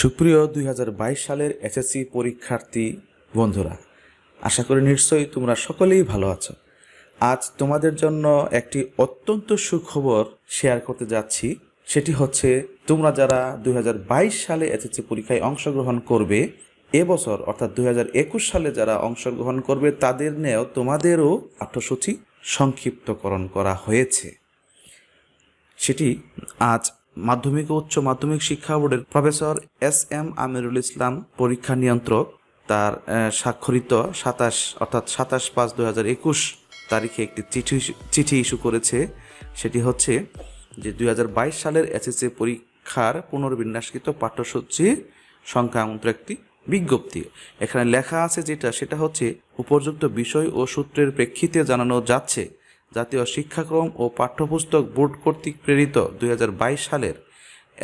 সুপ্রিয় 2022 সালের এসএসসি পরীক্ষার্থী বন্ধুরা, আশা করি নিশ্চয়ই তোমরা সকলেই ভালো আছো। আজ তোমাদের জন্য একটি অত্যন্ত সুখবর শেয়ার করতে যাচ্ছি। সেটি হচ্ছে, তোমরা যারা 2022 সালে এসএসসি পরীক্ষায় অংশগ্রহণ করবে, এবছর অর্থাৎ 2021 সালে যারা অংশগ্রহণ করবে তাদের নিয়েও তোমাদেরও পাঠ্যসূচি সংক্ষিপ্তকরণ করা হয়েছে। সেটি আজ মাধ্যমিক ও উচ্চ মাধ্যমিক শিক্ষা বোর্ডের প্রফেসর এস.এম. আমিরুল ইসলাম পরীক্ষা নিয়ন্ত্রক তার স্বাক্ষরিত 27/5/2021 তারিখে একটি চিঠি ইস্যু করেছে। সেটি হচ্ছে যে 2022 সালের এসএসসি পরীক্ষার পুনর্বিন্যাসকৃত পাঠ্যসূচি সংক্রান্ত একটি বিজ্ঞপ্তি। এখানে লেখা আছে সেটা হচ্ছে, উপযুক্ত বিষয় ও সূত্রের প্রেক্ষিতে জানানো যাচ্ছে, জাতীয় শিক্ষাক্রম ও পাঠ্যপুস্তক বোর্ড কর্তৃক প্রেরিত 2022 সালের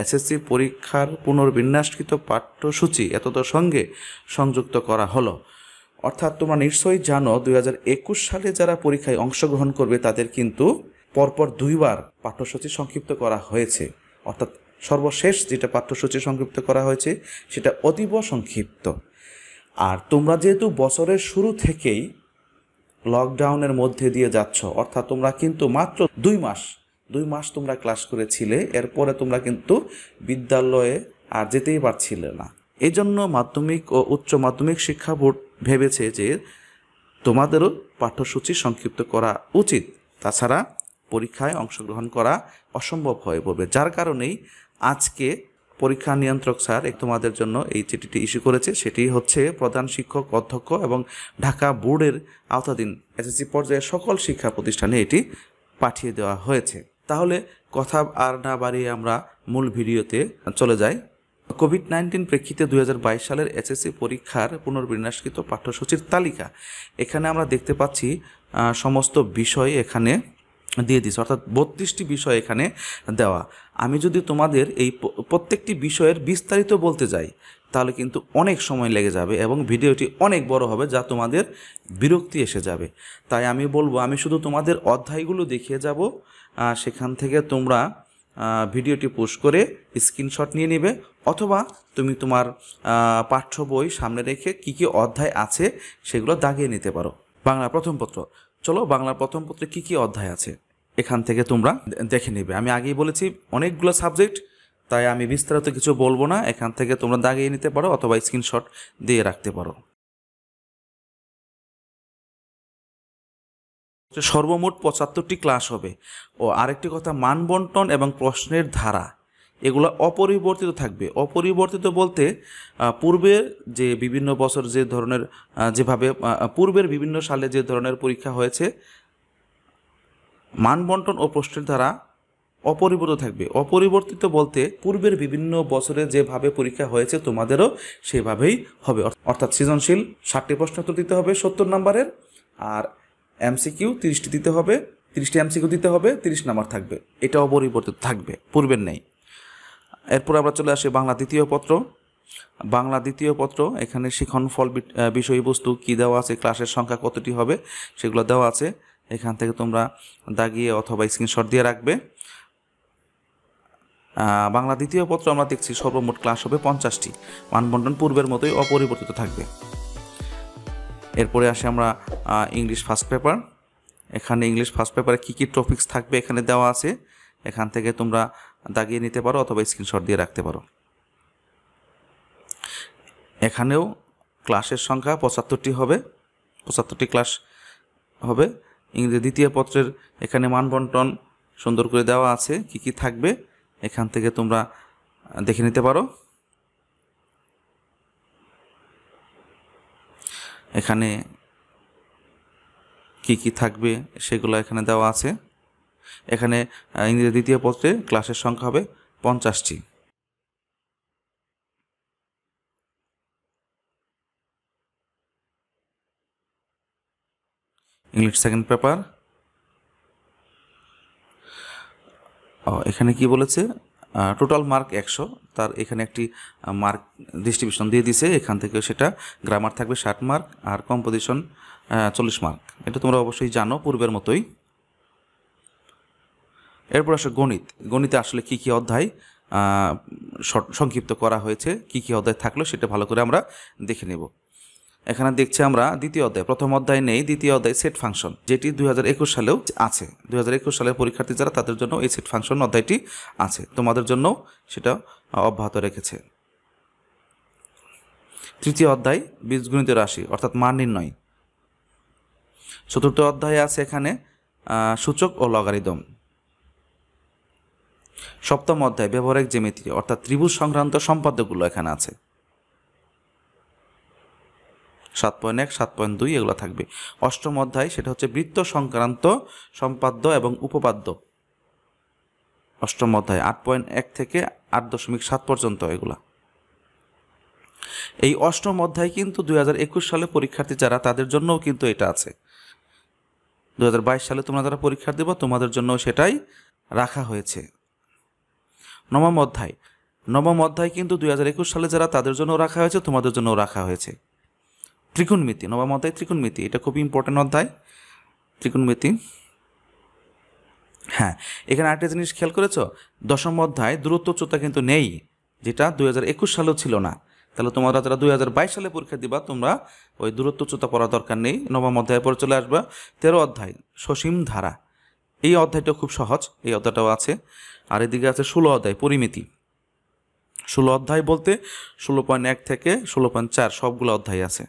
এসএসসি পরীক্ষার পুনর্বিন্যাসকৃত পাঠ্যসূচি এতদের সঙ্গে সংযুক্ত করা হলো। অর্থাৎ তোমরা নিশ্চয়ই জানো, 2021 সালে যারা পরীক্ষায় অংশগ্রহণ করবে তাদের কিন্তু পরপর দুইবার পাঠ্যসূচি সংক্ষিপ্ত করা হয়েছে। অর্থাৎ সর্বশেষ যেটা পাঠ্যসূচি সংক্ষিপ্ত করা হয়েছে সেটা অতীব সংক্ষিপ্ত। আর তোমরা যেহেতু বছরের শুরু থেকেই লকডাউনের মধ্যে দিয়ে যাচ্ছ, অর্থাৎ তোমরা কিন্তু মাত্র 2 মাস তোমরা ক্লাস করেছিলে, এরপরে তোমরা কিন্তু বিদ্যালয়ে আর যেতেই পারছিলে না। এই জন্য মাধ্যমিক ও উচ্চ মাধ্যমিক শিক্ষা বোর্ড ভেবেছে যে তোমাদেরও পাঠ্যসূচি সংক্ষিপ্ত করা উচিত, তাছাড়া পরীক্ষায় অংশগ্রহণ করা অসম্ভব হয়ে পড়বে। যার কারণেই আজকে পরীক্ষা নিয়ন্ত্রক স্যার তোমাদের জন্য এই চিঠিটি ইস্যু করেছে। সেটি হচ্ছে প্রধান শিক্ষক, অধ্যক্ষ এবং ঢাকা বোর্ডের আওতাধীন এসএসসি পর্যায়ে সকল শিক্ষা প্রতিষ্ঠানে এটি পাঠিয়ে দেওয়া হয়েছে। তাহলে কথা আর না বাড়িয়ে আমরা মূল ভিডিওতে চলে যাই। কোভিড-19 প্রেক্ষিতে 2022 সালের এসএসসি পরীক্ষার পুনর্বিন্যাসকৃত পাঠ্যসূচির তালিকা এখানে আমরা দেখতে পাচ্ছি। সমস্ত বিষয় এখানে দিয়ে দিচ্ছে, অর্থাৎ 32টি বিষয় এখানে দেওয়া। আমি যদি তোমাদের এই প্রত্যেকটি বিষয়ের বিস্তারিত বলতে যাই তাহলে কিন্তু অনেক সময় লেগে যাবে এবং ভিডিওটি অনেক বড় হবে, যা তোমাদের বিরক্তি এসে যাবে। তাই আমি বলবো, আমি শুধু তোমাদের অধ্যায়গুলো দেখিয়ে যাব, সেখান থেকে তোমরা ভিডিওটি পোস্ট করে স্ক্রিনশট নিয়ে নেবে, অথবা তুমি তোমার পাঠ্য বই সামনে রেখে কী কী অধ্যায় আছে সেগুলো দাগিয়ে নিতে পারো। বাংলা প্রথম পত্র, চলো বাংলা প্রথম পত্রে কী কী অধ্যায় আছে এখান থেকে তোমরা দেখে নেবে। আমি আগেই বলেছি অনেকগুলো সাবজেক্ট, তাই আমি বিস্তারিত কিছু বলবো না, এখান থেকে তোমরা দাগিয়ে নিতে পারো অথবা স্ক্রিনশট দিয়ে রাখতে পারো। সর্বমোট 75টি ক্লাস হবে। ও আরেকটি কথা, মানবন্টন এবং প্রশ্নের ধারা এগুলো অপরিবর্তিত থাকবে। অপরিবর্তিত বলতে পূর্বের যে বিভিন্ন বছর যে ধরনের যেভাবে পূর্বের বিভিন্ন সালে যে ধরনের পরীক্ষা হয়েছে, মানবন্টন ও প্রশ্নের ধারা অপরিবর্তিত থাকবে। অপরিবর্তিত বলতে পূর্বের বিভিন্ন বছরে যেভাবে পরীক্ষা হয়েছে তোমাদেরও সেভাবেই হবে। অর্থাৎ সৃজনশীল 60টি প্রশ্ন উত্তর দিতে হবে 70 নম্বরের, আর এমসিকিউ 30টি দিতে হবে, 30টি এমসিকিউ দিতে হবে, 30 নম্বর থাকবে। এটা অপরিবর্তিত থাকবে, পূর্বের নেই। এরপর আমরা চলে আসি বাংলা দ্বিতীয় পত্র। বাংলা দ্বিতীয় পত্র এখানে শিক্ষণফল বিষয়বস্তু কী দেওয়া আছে, ক্লাসের সংখ্যা কতটি হবে সেগুলো দেওয়া আছে। এখান থেকে তোমরা দাগিয়ে অথবা স্ক্রিনশট দিয়ে রাখবে। বাংলা দ্বিতীয় পত্র আমরা দেখছি সর্বমোট ক্লাস হবে 50টি। মানবন্টন পূর্বের মতোই অপরিবর্তিত থাকবে। এরপরে আসে আমরা ইংলিশ ফার্স্ট পেপার। এখানে ইংলিশ ফার্স্ট পেপারে কী কী টপিকস থাকবে এখানে দেওয়া আছে, এখান থেকে তোমরা দাগিয়ে নিতে পারো অথবা স্ক্রিনশট দিয়ে রাখতে পারো। এখানেও ক্লাসের সংখ্যা 75টি হবে, 75টি ক্লাস হবে। ইংরেজি দ্বিতীয় পত্রের এখানে মানবন্টন সুন্দর করে দেওয়া আছে, কী কী থাকবে এখান থেকে তোমরা দেখে নিতে পারো। এখানে কি কি থাকবে সেগুলো এখানে দেওয়া আছে। এখানে ইংরেজি দ্বিতীয় পত্রে ক্লাসের সংখ্যা হবে 50টি। ইংলিশ সেকেন্ড পেপার, এখানে কি বলেছে, টোটাল মার্ক 100, তার এখানে একটি মার্ক ডিস্ট্রিবিউশন দিয়ে দিছে। এখান থেকে সেটা গ্রামার থাকবে 60 মার্ক আর কম্পোজিশন 40 মার্ক। এটা তোমরা অবশ্যই জানো পূর্বের মতোই। এরপর আসে গণিত। গণিতে আসলে কি কি অধ্যায় সংক্ষিপ্ত করা হয়েছে। কি কি অধ্যায় থাকলো সেটা ভালো করে আমরা দেখে নেব। এখানে দেখছি আমরা দ্বিতীয় অধ্যায়, প্রথম অধ্যায় নেই, দ্বিতীয় অধ্যায় সেট ফাংশন, যেটি 2021 সালেও আছে। 2021 সালের পরীক্ষার্থী যারা তাদের জন্য এই সেট ফাংশন অধ্যায়টি আছে, তোমাদের জন্য সেটা অব্যাহত রেখেছে। তৃতীয় অধ্যায় বীজগণিত রাশি অর্থাৎ মান নির্ণয়। চতুর্থ অধ্যায়ে আছে এখানে সূচক ও লগারিদম। সপ্তম অধ্যায় ব্যবহারিক জ্যামিতি অর্থাৎ ত্রিভুজ সংক্রান্ত সম্পাদ্যগুলো এখানে আছে। 7.1, 7.2 এগুলো থাকবে। অষ্টম অধ্যায় সেটা হচ্ছে বৃত্ত সংক্রান্ত সম্পাদ্য এবং উপপাদ্য। অষ্টম অধ্যায় 8.1 থেকে 8.7 পর্যন্ত এগুলা। এই অষ্টম অধ্যায় কিন্তু 2021 সালে পরীক্ষার্থী যারা তাদের জন্যও কিন্তু এটা আছে। 2022 সালে তোমরা যারা পরীক্ষা দেব তোমাদের জন্য সেটাই রাখা হয়েছে। নবম অধ্যায় কিন্তু 2021 সালে যারা তাদের জন্য রাখা হয়েছে, তোমাদের জন্য রাখা হয়েছে। ত্রিকোণমিতি, নবম অধ্যায় ত্রিকোণমিতি, এটা খুবই ইম্পর্টেন্ট অধ্যায় ত্রিকোণমিতি। হ্যাঁ, এখানে আরেকটা জিনিস খেয়াল করেছো, দশম অধ্যায় দূরত্ব উচ্চতা কিন্তু নেই, যেটা 2021 সালেও ছিল না। তাহলে তোমরা যারা 2022 সালে পরীক্ষা দিবা তোমরা ওই দূরত্ব উচ্চতা পড়ার দরকার নেই। নবম অধ্যায় পরে চলে আসবা। 13 অধ্যায় সসীম ধারা, এই অধ্যায়টা খুব সহজ, এই অধ্যায়টাও আছে। আর এদিকে আছে 16 অধ্যায় পরিমিতি। 16 অধ্যায় বলতে 16.1 থেকে 16.4 সবগুলো অধ্যায় আছে।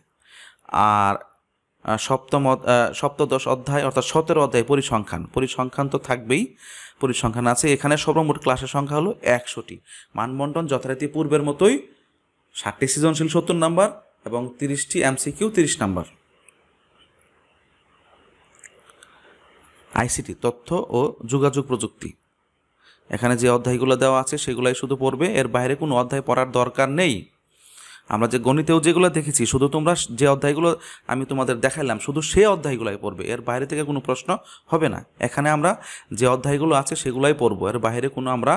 আর সপ্তদশ অধ্যায় অর্থাৎ 17 অধ্যায় পরিসংখ্যান তো থাকবেই, পরিসংখ্যান আছে। এখানে সর্বমোট ক্লাসের সংখ্যা হলো 100টি। মানবন্টন যথারীতি পূর্বের মতোই, 60টি সৃজনশীল 70 নাম্বার এবং 30টি MCQ 30 নাম্বার। ICT তথ্য ও যোগাযোগ প্রযুক্তি, এখানে যে অধ্যায়গুলো দেওয়া আছে সেগুলাই শুধু পড়বে, এর বাইরে কোনো অধ্যায় পড়ার দরকার নেই। আমরা যে গণিতেও যেগুলো দেখেছি শুধু তোমরা যে অধ্যায়গুলো আমি তোমাদের দেখাইলাম শুধু সেই অধ্যায়গুলাই পড়বে, এর বাইরে থেকে কোনো প্রশ্ন হবে না। এখানে আমরা যে অধ্যায়গুলো আছে সেগুলাই পড়বো, এর বাইরে কোনো আমরা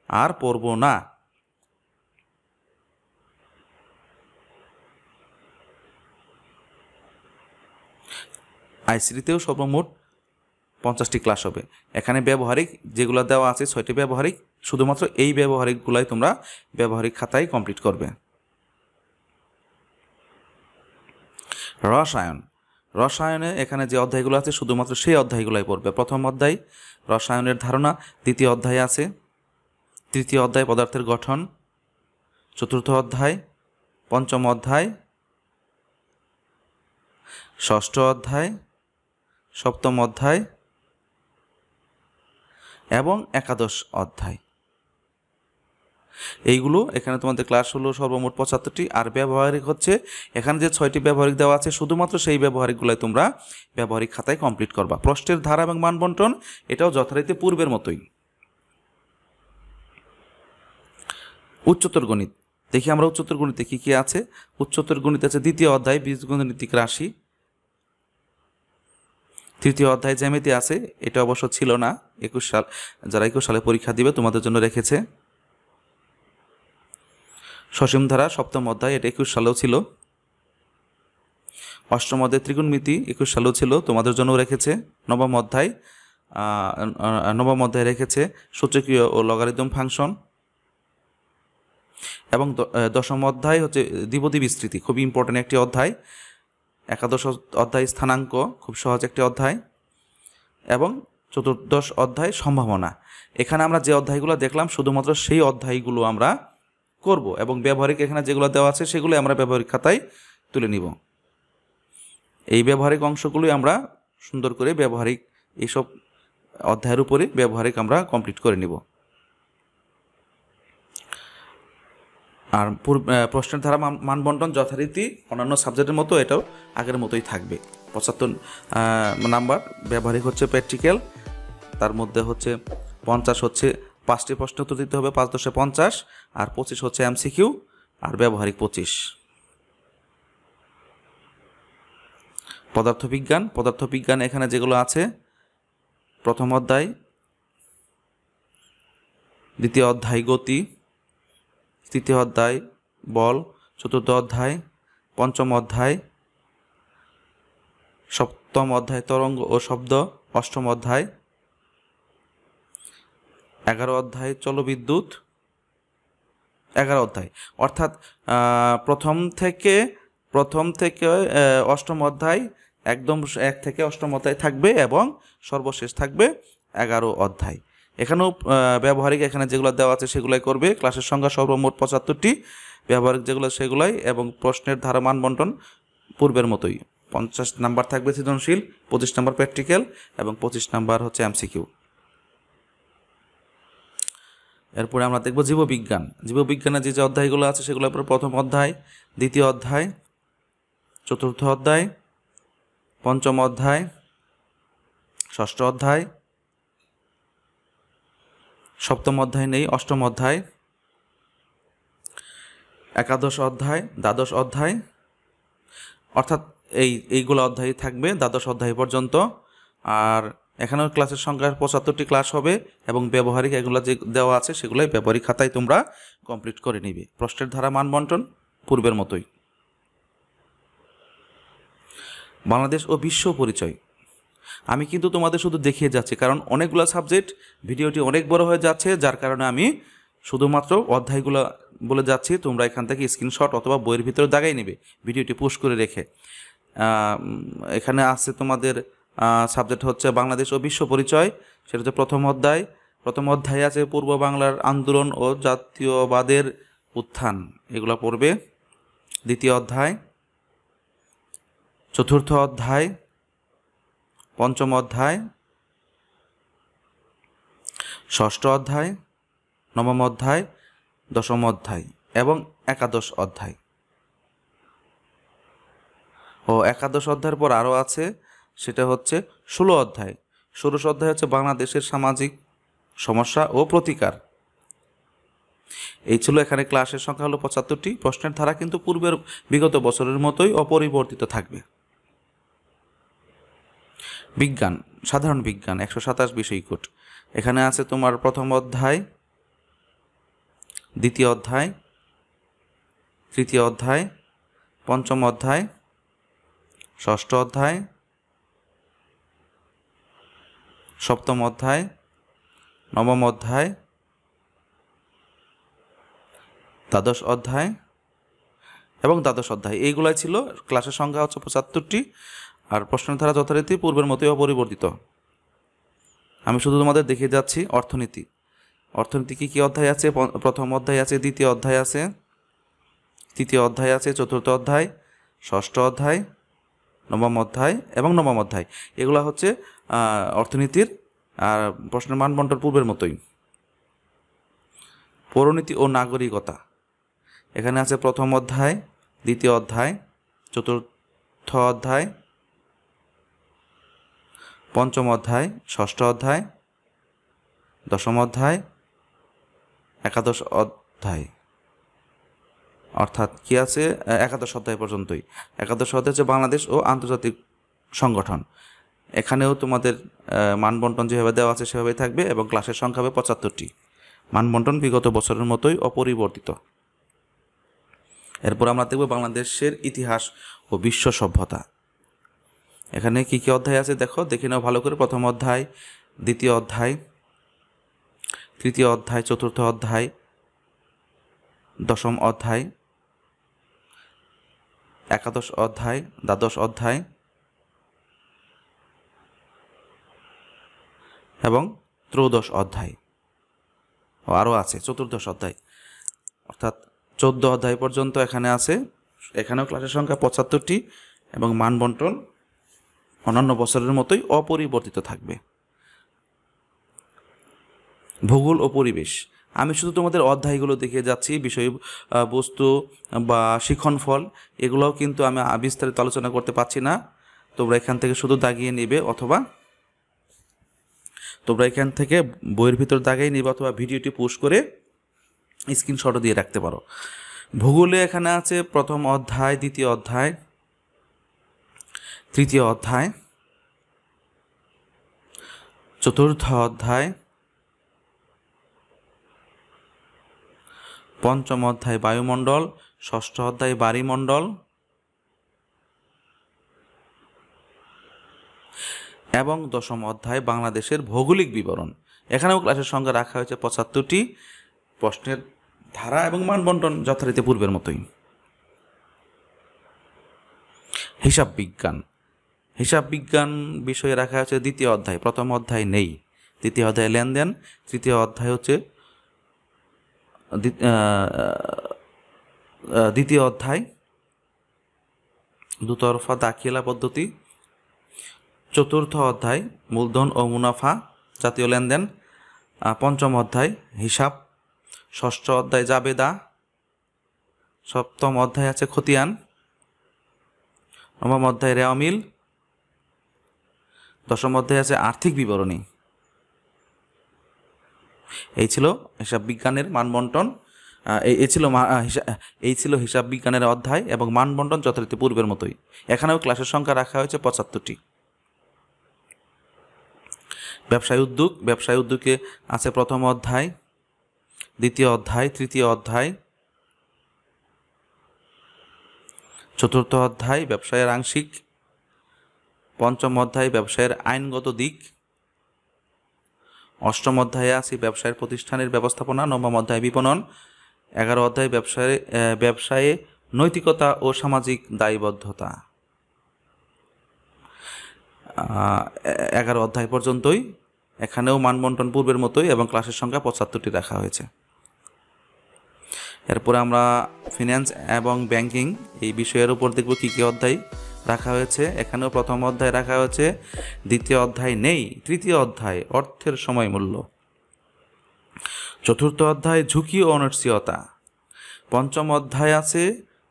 আর পড়বো না। ICT-তেও সর্বমোট 50টি ক্লাস হবে। এখানে ব্যবহারিক যেগুলো দেওয়া আছে 6টি ব্যবহারিক, শুধুমাত্র এই ব্যবহারিকগুলাই তোমরা ব্যবহারিক খাতায় কমপ্লিট করবে। রসায়নে এখানে যে অধ্যায়গুলো আছে শুধুমাত্র সেই অধ্যায়গুলাই পড়বে। প্রথম অধ্যায় রসায়নের ধারণা, দ্বিতীয় অধ্যায় আছে, তৃতীয় অধ্যায় পদার্থের গঠন, চতুর্থ অধ্যায়, পঞ্চম অধ্যায়, ষষ্ঠ অধ্যায়, সপ্তম অধ্যায় এবং একাদশ অধ্যায়। এইগুলো এখানে তোমাদের ক্লাস হলো সর্বমোট 75টি। আর ব্যবহারিক হচ্ছে এখানে যে 6টি ব্যবহারিক দেওয়া আছে শুধুমাত্র সেই ব্যবহারিকগুলোই তোমরা ব্যবহারিক খাতায় কমপ্লিট করবা। প্রশ্নের ধারা এবং মান বন্টন এটাও যথারীতি পূর্বের মতোই। উচ্চতর গণিত দেখি আমরা উচ্চতর গণিতে কি কি আছে। উচ্চতর গণিত আছে দ্বিতীয় অধ্যায় বীজগণিতিক রাশি, তৃতীয় অধ্যায় জ্যামিতি আছে, এটা অবশ্য ছিল না 21 সাল, যারা 21 সালে পরীক্ষা দিবে তোমাদের জন্য রেখেছে। সসীম ধারা সপ্তম অধ্যায়, এটা 21 সালেও ছিল। অষ্টম অধ্যায় ত্রিকোণমিতি 21 সালেও ছিল, তোমাদের জন্য রেখেছে। নবম অধ্যায় রেখেছে সূচকীয় ও লগারিদম ফাংশন। এবং দশম অধ্যায় হচ্ছে দ্বিপদী বিস্তৃতি, খুবই ইম্পর্টেন্ট একটি অধ্যায়। একাদশ অধ্যায় স্থানাঙ্ক, খুব সহজ একটি অধ্যায়। এবং চতুর্দশ অধ্যায় সম্ভাবনা। এখানে আমরা যে অধ্যায়গুলো দেখলাম শুধুমাত্র সেই অধ্যায়গুলো আমরা করব এবং ব্যবহারিক এখানে যেগুলো দেওয়া আছে সেগুলো আমরা ব্যবহারিক খাতায় তুলে নিব। এই ব্যবহারিক অংশগুলোই আমরা সুন্দর করে ব্যবহারিক এইসব অধ্যায়ের উপরে ব্যবহারিক আমরা কমপ্লিট করে নিব। আর প্রশ্নের ধারা মানবন্টন যথারীতি অন্যান্য সাবজেক্টের মতো এটাও আগের মতোই থাকবে। 75 নাম্বার। ব্যবহারিক হচ্ছে প্র্যাকটিক্যাল, তার মধ্যে হচ্ছে 50 হচ্ছে 5টি প্রশ্ন উত্তর দিতে হবে, 5 × 10 = 50, আর 25 হচ্ছে MCQ, আর ব্যবহারিক 25। পদার্থবিজ্ঞান এখানে যেগুলো আছে প্রথম অধ্যায়, দ্বিতীয় অধ্যায় গতি, তৃতীয় অধ্যায় বল, চতুর্থ অধ্যায়, পঞ্চম অধ্যায়, সপ্তম অধ্যায় তরঙ্গ ও শব্দ, অষ্টম অধ্যায়, 11 অধ্যায় জলবিদ্যুৎ, 11 অধ্যায়, অর্থাৎ প্রথম থেকে অষ্টম অধ্যায় একদম 1 থেকে অষ্টম অধ্যায় থাকবে এবং সর্বশেষ থাকবে 11 অধ্যায়। এখানেও ব্যবহারিক এখানে যেগুলো দেওয়া আছে সেগুলাই করবে। ক্লাসের সংখ্যা সর্বমোট 75টি, ব্যবহারিক যেগুলো সেগুলাই, এবং প্রশ্নের ধারা মান বন্টন পূর্বের মতোই। 50 নাম্বার থাকবে সৃজনশীল, 25 নাম্বার প্র্যাকটিক্যাল এবং 25 নাম্বার হচ্ছে এমসিকিউ। এরপরে আমরা দেখব জীববিজ্ঞান। জীববিজ্ঞানের যে অধ্যায়গুলো আছে সেগুলোর পর প্রথম অধ্যায়, দ্বিতীয় অধ্যায়, চতুর্থ অধ্যায়, পঞ্চম অধ্যায়, ষষ্ঠ অধ্যায়, সপ্তম অধ্যায় নেই, অষ্টম অধ্যায়, একাদশ অধ্যায়, দ্বাদশ অধ্যায়, অর্থাৎ এইগুলো অধ্যায় থাকবে দ্বাদশ অধ্যায় পর্যন্ত। আর এখানেও ক্লাসের সংখ্যা 75টি ক্লাস হবে এবং ব্যবহারিক এগুলো যে দেওয়া আছে সেগুলোই ব্যবহারিক খাতায় তোমরা কমপ্লিট করে নিবে। প্রশ্নের ধারা মান বন্টন পূর্বের মতোই। বাংলাদেশ ও বিশ্ব পরিচয় আমি কিন্তু তোমাদের শুধু দেখিয়ে যাচ্ছি, কারণ অনেকগুলো সাবজেক্ট, ভিডিওটি অনেক বড় হয়ে যাচ্ছে, যার কারণে আমি শুধুমাত্র অধ্যায়গুলো বলে যাচ্ছি। তোমরা এখান থেকে স্ক্রিনশট অথবা বইয়ের ভিতরে দাগাই নেবে ভিডিওটি পোস্ট করে রেখে। এখানে আছে তোমাদের সাবজেক্ট হচ্ছে বাংলাদেশ ও বিশ্ব পরিচয়, সেটা হচ্ছে প্রথম অধ্যায়। প্রথম অধ্যায়ে আছে পূর্ব বাংলার আন্দোলন ও জাতীয়বাদের উত্থান, এগুলো পড়বে। দ্বিতীয় অধ্যায়, চতুর্থ অধ্যায়, পঞ্চম অধ্যায়, ষষ্ঠ অধ্যায়, নবম অধ্যায়, দশম অধ্যায় এবং একাদশ অধ্যায়। ও একাদশ অধ্যায়ের পর আরও আছে, সেটা হচ্ছে 16 অধ্যায়। 16 অধ্যায় হচ্ছে বাংলাদেশের সামাজিক সমস্যা ও প্রতিকার। এই ছিল এখানে। ক্লাসের সংখ্যা হলো 75টি। প্রশ্নের ধারা কিন্তু পূর্বের বিগত বছরের মতোই অপরিবর্তিত থাকবে। বিজ্ঞান, সাধারণ বিজ্ঞান 127 বিষয়কোট। এখানে আছে তোমার প্রথম অধ্যায়, দ্বিতীয় অধ্যায়, তৃতীয় অধ্যায়, পঞ্চম অধ্যায়, ষষ্ঠ অধ্যায়, সপ্তম অধ্যায়, নবম অধ্যায়, দ্বাদশ অধ্যায় এবং দ্বাদশ অধ্যায়। এইগুলাই ছিল। ক্লাসের সংখ্যা হচ্ছে 75টি আর প্রশ্নের ধারা যথারীতি পূর্বের মতোই অপরিবর্তিত। আমি শুধু তোমাদের দেখিয়ে যাচ্ছি। অর্থনীতি, অর্থনীতি কী অধ্যায় আছে? প্রথম অধ্যায় আছে, দ্বিতীয় অধ্যায় আছে, তৃতীয় অধ্যায় আছে, চতুর্থ অধ্যায়, ষষ্ঠ অধ্যায়, নবম অধ্যায় এবং নবম অধ্যায়। এগুলো হচ্ছে অর্থনীতির আর প্রশ্নের মান বন্টন পূর্বের মতোই। পৌরনীতি ও নাগরিকতা, এখানে আছে প্রথম অধ্যায়, দ্বিতীয় অধ্যায়, চতুর্থ অধ্যায়, পঞ্চম অধ্যায়, ষষ্ঠ অধ্যায়, দশম অধ্যায়, একাদশ অধ্যায়, অর্থাৎ কি আছে একাদশ অধ্যায় পর্যন্তই। একাদশ অধ্যায় হচ্ছে বাংলাদেশ ও আন্তর্জাতিক সংগঠন। এখানেও তোমাদের মানবন্টন যেভাবে দেওয়া আছে সেভাবেই থাকবে এবং ক্লাসের সংখ্যা হবে 75টি। মানবন্টন বিগত বছরের মতোই অপরিবর্তিত। এরপর আমরা দেখব বাংলাদেশের ইতিহাস ও বিশ্ব সভ্যতা। এখানে কি কি অধ্যায় আছে দেখে নাও ভালো করে। প্রথম অধ্যায়, দ্বিতীয় অধ্যায়, তৃতীয় অধ্যায়, চতুর্থ অধ্যায়, দশম অধ্যায়, একাদশ অধ্যায়, দ্বাদশ অধ্যায় এবং ত্রয়োদশ অধ্যায়। আরও আছে চতুর্দশ অধ্যায়, অর্থাৎ 14 অধ্যায় পর্যন্ত এখানে আছে। এখানেও ক্লাসের সংখ্যা 75টি এবং মানবন্টন অন্যান্য বছরের মতোই অপরিবর্তিত থাকবে। ভূগোল ও পরিবেশ, আমি শুধু তোমাদের অধ্যায়গুলো দেখিয়ে যাচ্ছি। বিষয় বস্তু বা শিক্ষণফল এগুলোও কিন্তু আমি বিস্তারিত আলোচনা করতে পারছি না। তোমরা এখান থেকে শুধু দাগিয়ে নেবে অথবা তোমরা এখান থেকে বইয়ের ভিতর দাগিয়ে নেবে অথবা ভিডিওটি পোস্ট করে স্ক্রিনশটও দিয়ে রাখতে পারো। ভূগোলে এখানে আছে প্রথম অধ্যায়, দ্বিতীয় অধ্যায়, তৃতীয় অধ্যায়, চতুর্থ অধ্যায়, পঞ্চম অধ্যায় বায়ুমণ্ডল, ষষ্ঠ অধ্যায় বায়ুমণ্ডল এবং দশম অধ্যায় বাংলাদেশের ভৌগোলিক বিবরণ। এখানেও ক্লাসের সংখ্যা রাখা হয়েছে 75টি। প্রশ্নের ধারা এবং মানবন্টন যথারীতি পূর্বের মতোই। হিসাব বিজ্ঞান, হিসাব বিজ্ঞান বিষয়ে রাখা হচ্ছে দ্বিতীয় অধ্যায়। প্রথম অধ্যায় নেই, দ্বিতীয় অধ্যায় লেনদেন, তৃতীয় অধ্যায় হচ্ছে দ্বিতীয় অধ্যায় দুতরফা দাখিলা পদ্ধতি, চতুর্থ অধ্যায় মূলধন ও মুনাফা জাতীয় লেনদেন, পঞ্চম অধ্যায় হিসাব, ষষ্ঠ অধ্যায় জাবেদা, সপ্তম অধ্যায় আছে খতিয়ান, নবম অধ্যায় রেওয়ামিল, দশম অধ্যায় আছে আর্থিক বিবরণী। এই ছিল হিসাব বিজ্ঞানের মানবন্টন, এই ছিল হিসাব বিজ্ঞানের অধ্যায় এবং মানবন্টন যথারীতি পূর্বের মতোই। এখানেও ক্লাসের সংখ্যা রাখা হয়েছে 75টি। ব্যবসায় উদ্যোগ, ব্যবসায় উদ্যোগে আছে প্রথম অধ্যায়, দ্বিতীয় অধ্যায়, তৃতীয় অধ্যায়, চতুর্থ অধ্যায় ব্যবসায়ের আংশিক, পঞ্চম অধ্যায় ব্যবসায়ের আইনগত দিক, অষ্টম অধ্যায়ে আছে ব্যবসায়ের প্রতিষ্ঠানের ব্যবস্থাপনা, নবম অধ্যায় বিপণন, 11 অধ্যায় ব্যবসায়ে নৈতিকতা ও সামাজিক দায়বদ্ধতা। 11 অধ্যায় পর্যন্তই। এখানেও মানবন্টন পূর্বের মতোই এবং ক্লাসের সংখ্যা 75টি রাখা হয়েছে। এরপরে আমরা ফিন্যান্স এবং ব্যাংকিং এই বিষয়ের উপর দেখব কী কী অধ্যায় রাখা হয়েছে। এখানেও প্রথম অধ্যায় রাখা হয়েছে, দ্বিতীয় অধ্যায় নেই, তৃতীয় অধ্যায় অর্থের সময় মূল্য, চতুর্থ অধ্যায় ঝুঁকি ও অনিশ্চয়তা, পঞ্চম অধ্যায় আছে,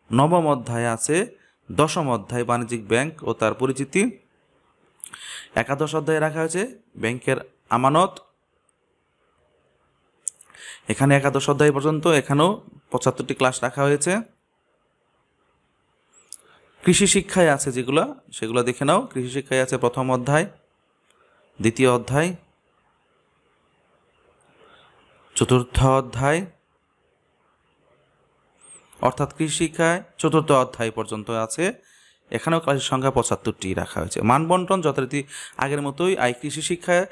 নবম অধ্যায় আছে, দশম অধ্যায় বাণিজ্যিক ব্যাংক ও তার পরিচিতি, একাদশ অধ্যায়ে রাখা হয়েছে ব্যাংকের আমানত। এখানে একাদশ অধ্যায় পর্যন্ত, এখানেও 75টি ক্লাস রাখা হয়েছে। কৃষি শিক্ষায় আছে যেগুলো, সেগুলো দেখে নাও। কৃষি শিক্ষায় আছে প্রথম অধ্যায়, দ্বিতীয় অধ্যায়, চতুর্থ অধ্যায়, অর্থাৎ কৃষি শিক্ষায় চতুর্থ অধ্যায় পর্যন্ত আছে। এখানেও ক্লাসের সংখ্যা 75টি রাখা হয়েছে। মানবন্টন যথারীতি আগের মতোই। কৃষি শিক্ষায়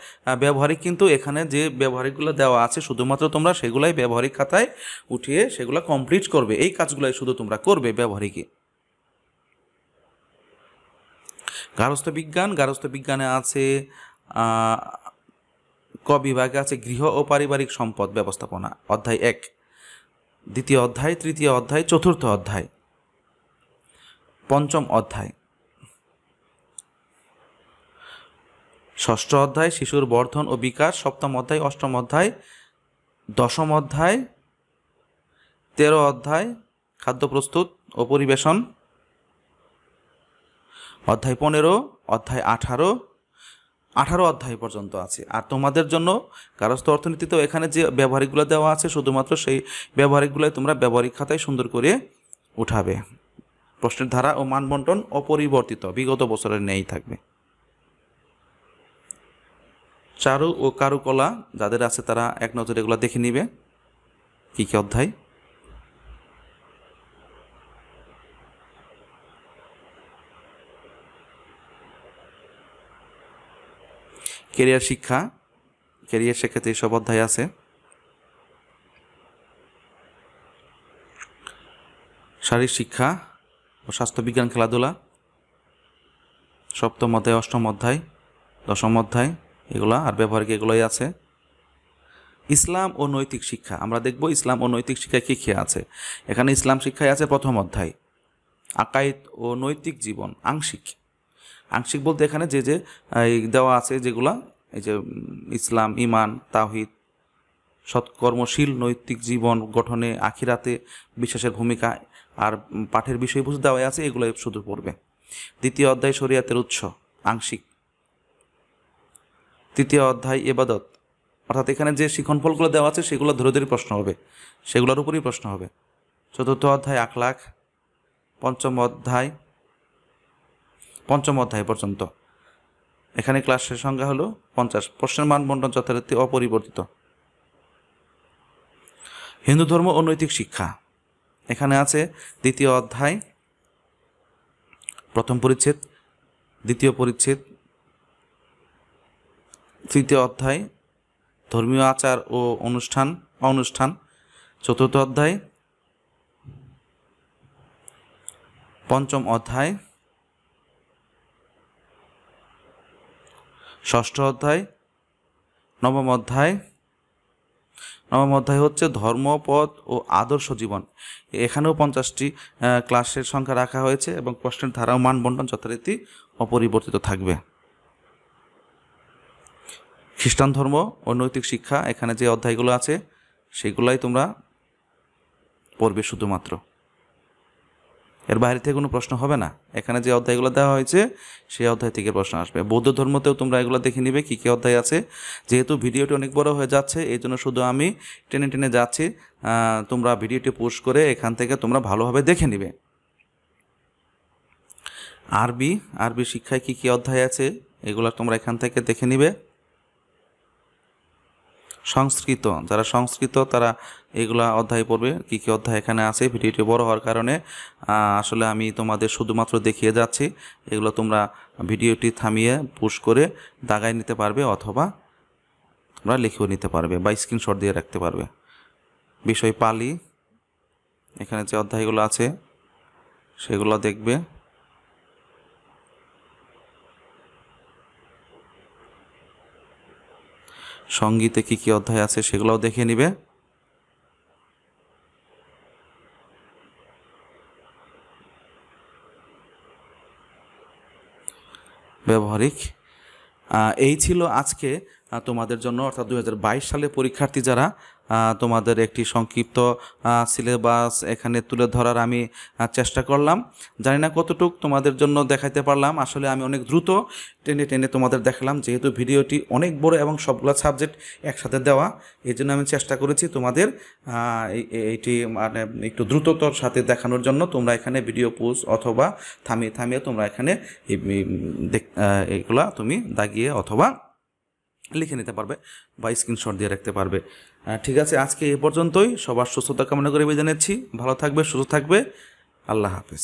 ব্যবহারিক, কিন্তু এখানে যে ব্যবহারিকগুলো দেওয়া আছে শুধুমাত্র তোমরা সেগুলাই ব্যবহারিক খাতায় উঠিয়ে সেগুলো কমপ্লিট করবে। এই কাজগুলাই শুধু তোমরা করবে ব্যবহারিকে। গার্হস্থ্য বিজ্ঞান, গার্হস্থ্য বিজ্ঞানে আছে ক বিভাগে আছে গৃহ ও পারিবারিক সম্পদ ব্যবস্থাপনা, অধ্যায় 1, দ্বিতীয় অধ্যায়, তৃতীয় অধ্যায়, চতুর্থ অধ্যায়, পঞ্চম অধ্যায়, ষষ্ঠ অধ্যায় শিশুর বর্ধন ও বিকাশ, সপ্তম অধ্যায়, অষ্টম অধ্যায়, দশম অধ্যায়, 13 অধ্যায় খাদ্য প্রস্তুত ও পরিবেশন, অধ্যায় 15, অধ্যায় 18 অধ্যায় পর্যন্ত আছে। আর তোমাদের জন্য গার্হস্থ্য অর্থনীতিতেও এখানে যে ব্যবহারিকগুলো দেওয়া আছে শুধুমাত্র সেই ব্যবহারিকগুলোই তোমরা ব্যবহারিক খাতায় সুন্দর করে উঠাবে। প্রশ্নের ধারা ও মানবন্টন অপরিবর্তিত, বিগত বছরের ন্যায় থাকবে। চারু ও কারুকলা যাদের আছে তারা এক নজরে এগুলো দেখে নিবে কী কী অধ্যায়। কেরিয়ার শিক্ষা, কেরিয়ার শিক্ষাতে এইসব অধ্যায় আছে। শারীরিক শিক্ষা ও স্বাস্থ্যবিজ্ঞান খেলাধুলা, সপ্তম অধ্যায়, অষ্টম অধ্যায়, দশম অধ্যায় এগুলা, আর ব্যবহারিক এগুলোই আছে। ইসলাম ও নৈতিক শিক্ষা আমরা দেখব ইসলাম ও নৈতিক শিক্ষায় কী কী আছে। এখানে ইসলাম শিক্ষায় আছে প্রথম অধ্যায় আকাইদ ও নৈতিক জীবন, আংশিক। আংশিক বলতে এখানে যে যে দেওয়া আছে যেগুলা, এই যে ইসলাম, ইমান, তাওহীদ, সৎকর্মশীল নৈতিক জীবন গঠনে আখিরাতে বিশ্বাসের ভূমিকা আর পাঠের বিষয়বস্তু দেওয়া আছে, এগুলো শুধু পড়বে। দ্বিতীয় অধ্যায় শরিয়াতের উৎস, আংশিক। তৃতীয় অধ্যায় ইবাদত, অর্থাৎ এখানে যে শিক্ষণফলগুলো দেওয়া আছে সেগুলো ধরে ধরে প্রশ্ন হবে, সেগুলোর উপরই প্রশ্ন হবে। চতুর্থ অধ্যায় আখলাক, পঞ্চম অধ্যায় পর্যন্ত। এখানে ক্লাসের সংখ্যা হলো 50। প্রশ্নের মানবন্টন যথারীতি অপরিবর্তিত। হিন্দু ধর্ম ও নৈতিক শিক্ষা, এখানে আছে দ্বিতীয় অধ্যায় প্রথম পরিচ্ছেদ, দ্বিতীয় পরিচ্ছেদ, তৃতীয় অধ্যায় ধর্মীয় আচার ও অনুষ্ঠান, চতুর্থ অধ্যায়, পঞ্চম অধ্যায়, ষষ্ঠ অধ্যায়, নবম অধ্যায়। নবম অধ্যায় হচ্ছে ধর্মপদ ও আদর্শ জীবন। এখানেও 50টি ক্লাসের সংখ্যা রাখা হয়েছে এবং প্রশ্নের ধারা ও মানবন্টন যথারীতি অপরিবর্তিত থাকবে। খ্রিস্টান ধর্ম ও নৈতিক শিক্ষা, এখানে যে অধ্যায়গুলো আছে সেগুলাই তোমরা পড়বে শুধুমাত্র, এর বাইরে থেকে কোনো প্রশ্ন হবে না। এখানে যে অধ্যায়গুলো দেওয়া হয়েছে সেই অধ্যায় থেকে প্রশ্ন আসবে। বৌদ্ধ ধর্মতেও তোমরা এগুলো দেখে নিবে কী কী অধ্যায় আছে। যেহেতু ভিডিওটি অনেক বড় হয়ে যাচ্ছে এই জন্য শুধু আমি টেনে টেনে যাচ্ছি, তোমরা ভিডিওটি পোস্ট করে এখান থেকে তোমরা ভালোভাবে দেখে নিবে। আরবি শিক্ষায় কী কী অধ্যায় আছে এগুলো তোমরা এখান থেকে দেখে নিবে। সংস্কৃত, যারা সংস্কৃত তারা এগুলা অধ্যায় পড়বে, কী কী অধ্যায় এখানে আছে। ভিডিওটি বড় হওয়ার কারণে আসলে আমি তোমাদের শুধুমাত্র দেখিয়ে যাচ্ছি, এগুলো তোমরা ভিডিওটি থামিয়ে পুশ করে দাগায় নিতে পারবে অথবা তোমরা লিখেও নিতে পারবে বা স্ক্রিনশট দিয়ে রাখতে পারবে। বিষয় পালি, এখানে যে অধ্যায়গুলো আছে সেগুলো দেখবে। সঙ্গীতে কী কী অধ্যায় আছে সেগুলোও দেখে নিবে। ব্যবহারিক। এই ছিল আজকে তোমাদের জন্য, অর্থাৎ 2022 সালে পরীক্ষার্থী যারা, তোমাদের একটি সংক্ষিপ্ত সিলেবাস এখানে তুলে ধরার আমি চেষ্টা করলাম। জানি না কতটুক তোমাদের জন্য দেখাইতে পারলাম। আসলে আমি অনেক দ্রুত টেনে টেনে তোমাদের দেখালাম, যেহেতু ভিডিওটি অনেক বড় এবং সবগুলো সাবজেক্ট একসাথে দেওয়া, এই জন্য আমি চেষ্টা করেছি তোমাদের এইটি মানে একটু দ্রুততার সাথে দেখানোর জন্য। তোমরা এখানে ভিডিও পোজ অথবা থামিয়ে থামিয়ে তোমরা এখানে এগুলা তুমি দাগিয়ে অথবা লিখে নিতে পারবে বা স্ক্রিনশট দিয়ে রাখতে পারবে। ঠিক আছে, আজকে এ পর্যন্তই। সবার সুস্থতা কামনা করে বিদায় নিচ্ছি। ভালো থাকবে, সুস্থ থাকবে। আল্লাহ হাফেজ।